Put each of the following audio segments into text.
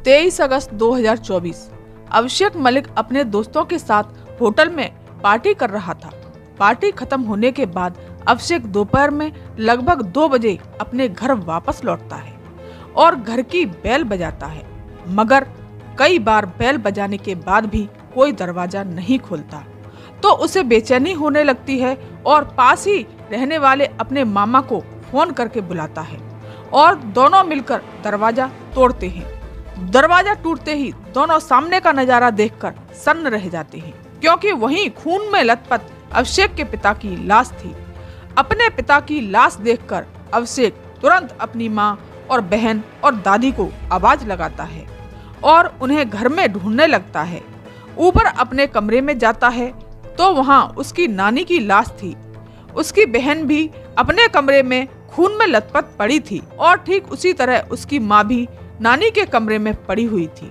23 अगस्त 2024 अभिषेक मलिक अपने दोस्तों के साथ होटल में पार्टी कर रहा था। पार्टी खत्म होने के बाद अभिषेक दोपहर में लगभग 2 बजे अपने घर वापस लौटता है और घर की बेल बजाता है, मगर कई बार बेल बजाने के बाद भी कोई दरवाजा नहीं खोलता तो उसे बेचैनी होने लगती है और पास ही रहने वाले अपने मामा को फोन करके बुलाता है और दोनों मिलकर दरवाजा तोड़ते हैं। दरवाजा टूटते ही दोनों सामने का नजारा देखकर सन्न रह जाते हैं, क्योंकि वहीं खून में लथपथ अभिषेक के पिता की लाश थी। अपने पिता की लाश देखकर अभिषेक तुरंत अपनी मां और बहन और दादी को आवाज लगाता है और उन्हें घर में ढूंढने लगता है। ऊपर अपने कमरे में जाता है तो वहां उसकी नानी की लाश थी। उसकी बहन भी अपने कमरे में खून में लथपथ पड़ी थी और ठीक उसी तरह उसकी माँ भी नानी के कमरे में पड़ी हुई थी।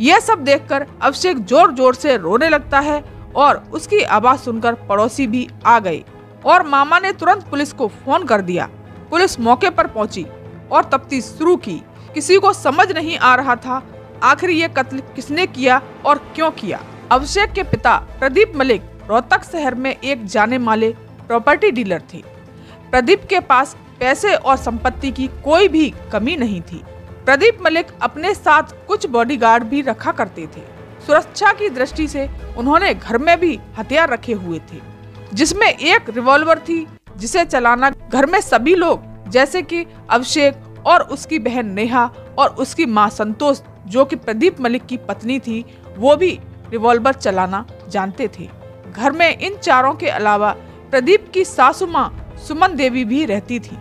यह सब देखकर अभिषेक जोर जोर से रोने लगता है और उसकी आवाज सुनकर पड़ोसी भी आ गए और मामा ने तुरंत पुलिस को फोन कर दिया। पुलिस मौके पर पहुंची और तफ्तीश शुरू की। किसी को समझ नहीं आ रहा था आखिर ये कत्ल किसने किया और क्यों किया। अभिषेक के पिता प्रदीप मलिक रोहतक शहर में एक जाने माने प्रॉपर्टी डीलर थे। प्रदीप के पास पैसे और संपत्ति की कोई भी कमी नहीं थी। प्रदीप मलिक अपने साथ कुछ बॉडीगार्ड भी रखा करते थे। सुरक्षा की दृष्टि से उन्होंने घर में भी हथियार रखे हुए थे, जिसमें एक रिवॉल्वर थी जिसे चलाना घर में सभी लोग जैसे कि अभिषेक और उसकी बहन नेहा और उसकी मां संतोष, जो कि प्रदीप मलिक की पत्नी थी, वो भी रिवॉल्वर चलाना जानते थे। घर में इन चारों के अलावा प्रदीप की सासू मां सुमन देवी भी रहती थी।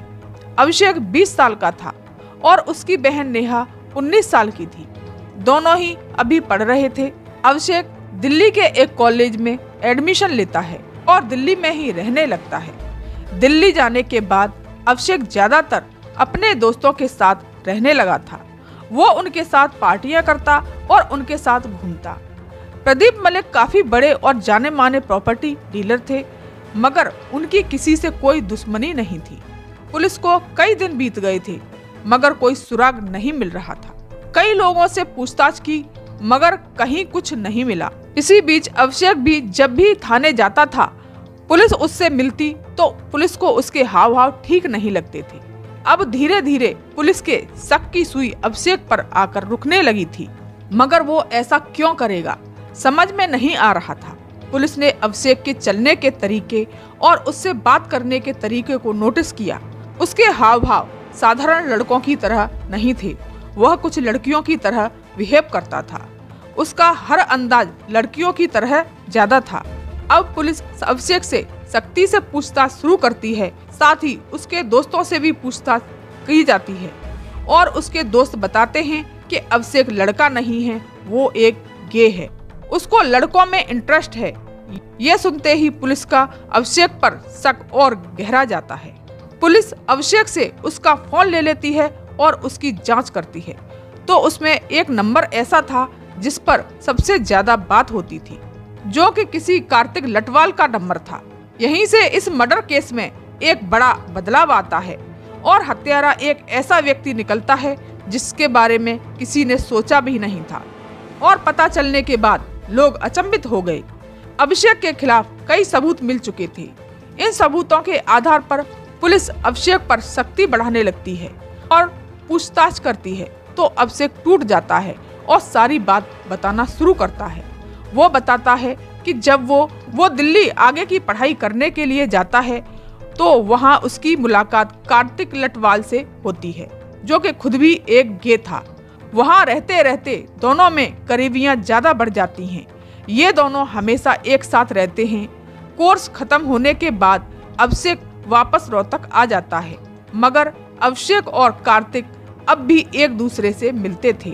अभिषेक 20 साल का था और उसकी बहन नेहा 19 साल की थी। दोनों ही अभी पढ़ रहे थे। अभिषेक दिल्ली के एक कॉलेज में एडमिशन लेता है और दिल्ली में ही रहने लगता है। दिल्ली जाने के बाद अभिषेक ज्यादातर अपने दोस्तों के साथ रहने लगा था। वो उनके साथ पार्टियां करता और उनके साथ घूमता। प्रदीप मलिक काफी बड़े और जाने माने प्रॉपर्टी डीलर थे, मगर उनकी किसी से कोई दुश्मनी नहीं थी। पुलिस को कई दिन बीत गए थे, मगर कोई सुराग नहीं मिल रहा था। कई लोगों से पूछताछ की, मगर कहीं कुछ नहीं मिला। इसी बीच अभिषेक भी जब भी थाने जाता था, पुलिस उससे मिलती तो पुलिस को उसके हाव भाव ठीक नहीं लगते थे। अब धीरे धीरे पुलिस के शक की सुई अभिषेक पर आकर रुकने लगी थी, मगर वो ऐसा क्यों करेगा समझ में नहीं आ रहा था। पुलिस ने अभिषेक के चलने के तरीके और उससे बात करने के तरीके को नोटिस किया। उसके हाव भाव साधारण लड़कों की तरह नहीं थे, वह कुछ लड़कियों की तरह बिहेव करता था। उसका हर अंदाज लड़कियों की तरह ज्यादा था। अब पुलिस अभिषेक से सख्ती से पूछताछ शुरू करती है, साथ ही उसके दोस्तों से भी पूछताछ की जाती है और उसके दोस्त बताते हैं कि अभिषेक लड़का नहीं है, वो एक गे है, उसको लड़कों में इंटरेस्ट है। यह सुनते ही पुलिस का अभिषेक पर शक और गहरा जाता है। पुलिस अभिषेक से उसका फोन ले लेती है और उसकी जांच करती है, तो उसमें एक नंबर ऐसा था जिस पर सबसे ज्यादा बात होती थी, जो कि किसी कार्तिक लटवाल का नंबर था। यहीं से इस मर्डर केस में एक बड़ा बदलाव आता है और हत्यारा एक ऐसा व्यक्ति निकलता है जिसके बारे में किसी ने सोचा भी नहीं था। और पता चलने के बाद लोग अचंभित हो गए। अभिषेक के खिलाफ कई सबूत मिल चुके थे। इन सबूतों के आधार पर पुलिस अभिषेक पर सख्ती बढ़ाने लगती है और पूछताछ करती है, तो अभिषेक टूट जाता है और सारी बात बताना शुरू करता है। वो बताता है कि जब वो दिल्ली आगे की पढ़ाई करने के लिए जाता है, तो वहाँ उसकी मुलाकात कार्तिक लटवाल से होती है, जो कि खुद भी एक गे था। वहाँ रहते रहते दोनों में करीबियां ज्यादा बढ़ जाती हैं। ये दोनों हमेशा एक साथ रहते हैं। कोर्स खत्म होने के बाद अभिषेक वापस रोहतक आ जाता है, मगर अभिषेक और कार्तिक अब भी एक दूसरे से मिलते थे।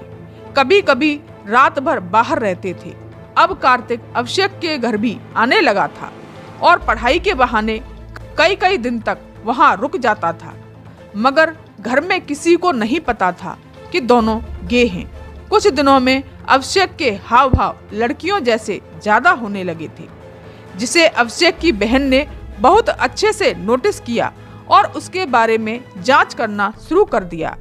कभी कभी रात भर बाहर रहते थे। अब कार्तिक अभिषेक के घर भी आने लगा था और पढ़ाई के बहाने कई दिन तक वहाँ रुक जाता था, मगर घर में किसी को नहीं पता था कि दोनों गे हैं। कुछ दिनों में अभिषेक के हाव भाव लड़कियों जैसे ज्यादा होने लगे थे, जिसे अभिषेक की बहन ने बहुत अच्छे से नोटिस किया और उसके बारे में जांच करना शुरू कर दिया।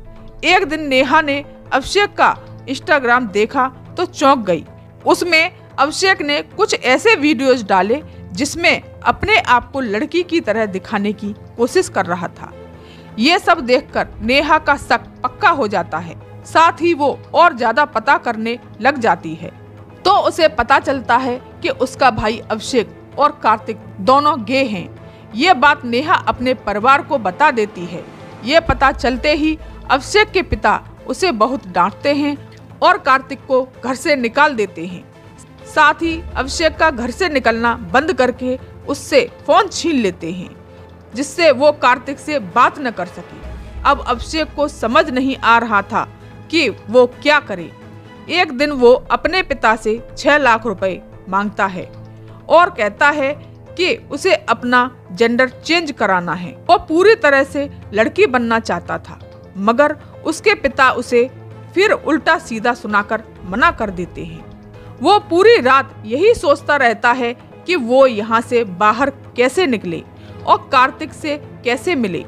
एक दिन नेहा ने अभिषेक का इंस्टाग्राम देखा तो चौंक गई। उसमें अभिषेक ने कुछ ऐसे वीडियोस डाले जिसमें अपने आप को लड़की की तरह दिखाने की कोशिश कर रहा था। ये सब देखकर नेहा का शक पक्का हो जाता है, साथ ही वो और ज्यादा पता करने लग जाती है। तो उसे पता चलता है कि उसका भाई अभिषेक और कार्तिक दोनों गे हैं। ये बात नेहा अपने परिवार को बता देती है। ये पता चलते ही अभिषेक के पिता उसे बहुत डांटते हैं और कार्तिक को घर से निकाल देते हैं। साथ ही अभिषेक का घर से निकलना बंद करके उससे फोन छीन लेते हैं, जिससे वो कार्तिक से बात न कर सके। अब अभिषेक को समझ नहीं आ रहा था कि वो क्या करे। एक दिन वो अपने पिता से 6 लाख रुपए मांगता है और कहता है कि उसे अपना जेंडर चेंज कराना है। वो पूरी तरह से लड़की बनना चाहता था, मगर उसके पिता उसे फिर उल्टा सीधा सुनाकर मना कर देते हैं। वो पूरी रात यही सोचता रहता है कि वो यहाँ से बाहर कैसे निकले और कार्तिक से कैसे मिले।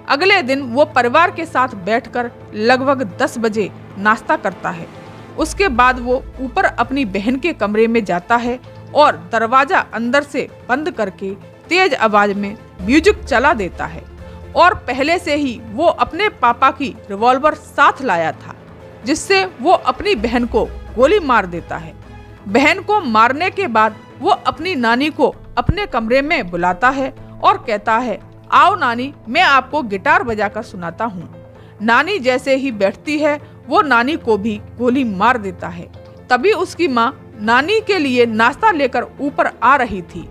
अगले दिन वो परिवार के साथ बैठकर लगभग 10 बजे नाश्ता करता है। उसके बाद वो ऊपर अपनी बहन के कमरे में जाता है और दरवाजा अंदर से बंद करके तेज आवाज में म्यूजिक चला देता है। और पहले से ही वो अपने पापा की रिवॉल्वर साथ लाया था, जिससे वो अपनी बहन को गोली मार देता है। बहन को मारने के बाद वो अपनी नानी को अपने कमरे में बुलाता है और कहता है, आओ नानी, मैं आपको गिटार बजाकर सुनाता हूँ। नानी जैसे ही बैठती है वो नानी को भी गोली मार देता है। तभी उसकी माँ नानी के लिए नाश्ता लेकर ऊपर आ रही थी,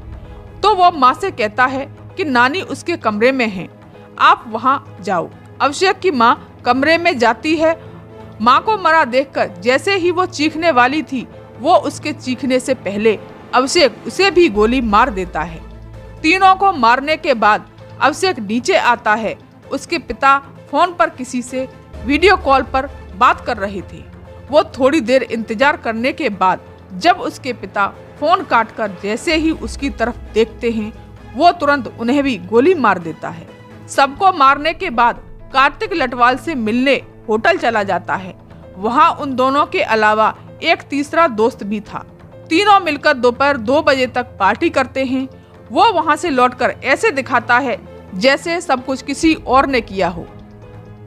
तो वो माँ से कहता है कि नानी उसके कमरे में हैं, आप वहाँ जाओ। अभिषेक की माँ कमरे में जाती है। माँ को मरा देखकर जैसे ही वो चीखने वाली थी, वो उसके चीखने से पहले अभिषेक उसे भी गोली मार देता है। तीनों को मारने के बाद अभिषेक नीचे आता है। उसके पिता फोन पर किसी से वीडियो कॉल पर बात कर रहे थे। वो थोड़ी देर इंतजार करने के बाद जब उसके पिता फोन काटकर जैसे ही उसकी तरफ देखते हैं, वो तुरंत उन्हें भी गोली मार देता है। सबको मारने के बाद कार्तिक लटवाल से मिलने होटल चला जाता है। वहाँ उन दोनों के अलावा एक तीसरा दोस्त भी था। तीनों मिलकर दोपहर 2 बजे तक पार्टी करते हैं। वो वहाँ से लौटकर ऐसे दिखाता है जैसे सब कुछ किसी और ने किया हो।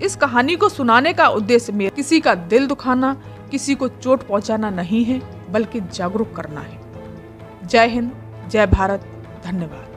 इस कहानी को सुनाने का उद्देश्य मेरा किसी का दिल दुखाना, किसी को चोट पहुंचाना नहीं है, बल्कि जागरूक करना है। जय हिंद, जय भारत, धन्यवाद।